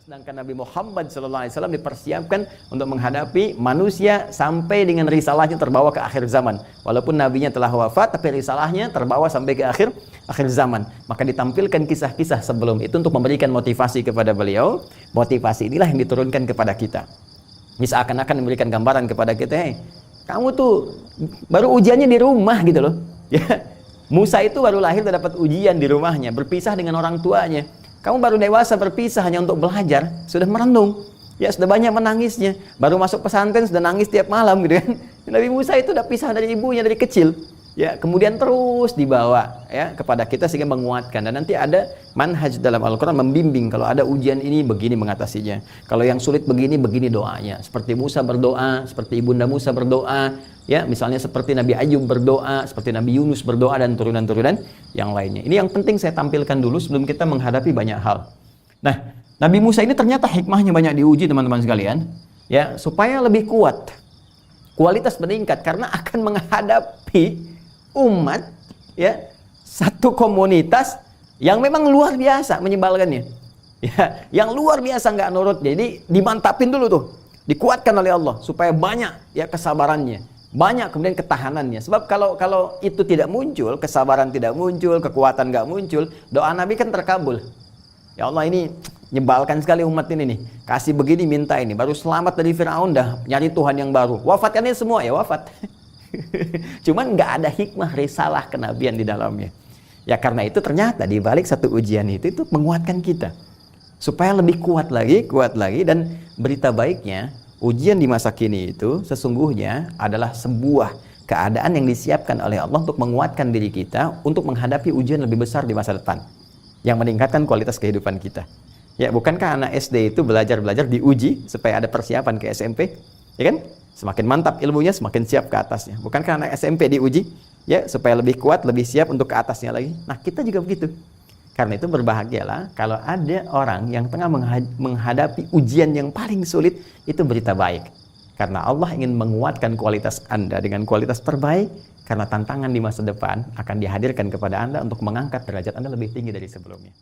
Sedangkan Nabi Muhammad SAW dipersiapkan untuk menghadapi manusia sampai dengan risalahnya terbawa ke akhir zaman. Walaupun nabinya telah wafat, tapi risalahnya terbawa sampai ke akhir zaman. Maka ditampilkan kisah-kisah sebelum itu untuk memberikan motivasi kepada beliau. Motivasi inilah yang diturunkan kepada kita. Ini seakan-akan memberikan gambaran kepada kita, hey, kamu tuh baru ujiannya di rumah gitu loh. Ya, Musa itu baru lahir dan dapat ujian di rumahnya, berpisah dengan orang tuanya. Kamu baru dewasa berpisah hanya untuk belajar, sudah merenung, ya sudah banyak menangisnya. Baru masuk pesantren sudah nangis tiap malam gitu kan. Nabi Musa itu udah pisah dari ibunya dari kecil. Ya, kemudian terus dibawa ya kepada kita sehingga menguatkan, dan nanti ada manhaj dalam Al-Qur'an membimbing kalau ada ujian ini begini mengatasinya. Kalau yang sulit begini doanya. Seperti Musa berdoa, seperti ibunda Musa berdoa, ya, misalnya seperti Nabi Ayub berdoa, seperti Nabi Yunus berdoa dan turunan-turunan yang lainnya. Ini yang penting saya tampilkan dulu sebelum kita menghadapi banyak hal. Nah, Nabi Musa ini ternyata hikmahnya banyak diuji teman-teman sekalian, ya, supaya lebih kuat. Kualitas meningkat karena akan menghadapi umat, ya, satu komunitas yang memang luar biasa menyebalkannya, ya, yang luar biasa nggak nurut. Jadi dimantapin dulu tuh, dikuatkan oleh Allah supaya banyak ya kesabarannya, banyak kemudian ketahanannya. Sebab kalau itu tidak muncul, kesabaran tidak muncul, kekuatan nggak muncul, doa Nabi kan terkabul. Ya Allah, ini nyebalkan sekali umat ini nih, kasih begini minta ini, baru selamat dari Firaun dah nyari Tuhan yang baru, wafatkannya semua, ya wafat. Cuman nggak ada hikmah risalah kenabian di dalamnya. Ya karena itu ternyata di balik satu ujian itu menguatkan kita supaya lebih kuat lagi, dan berita baiknya ujian di masa kini itu sesungguhnya adalah sebuah keadaan yang disiapkan oleh Allah untuk menguatkan diri kita untuk menghadapi ujian lebih besar di masa depan yang meningkatkan kualitas kehidupan kita. Ya, bukankah anak SD itu belajar diuji supaya ada persiapan ke SMP, ya kan? Semakin mantap ilmunya, semakin siap ke atasnya. Bukankah anak SMP diuji, ya, supaya lebih kuat, lebih siap untuk ke atasnya lagi? Nah, kita juga begitu. Karena itu berbahagialah kalau ada orang yang tengah menghadapi ujian yang paling sulit, itu berita baik. Karena Allah ingin menguatkan kualitas Anda dengan kualitas terbaik, karena tantangan di masa depan akan dihadirkan kepada Anda untuk mengangkat derajat Anda lebih tinggi dari sebelumnya.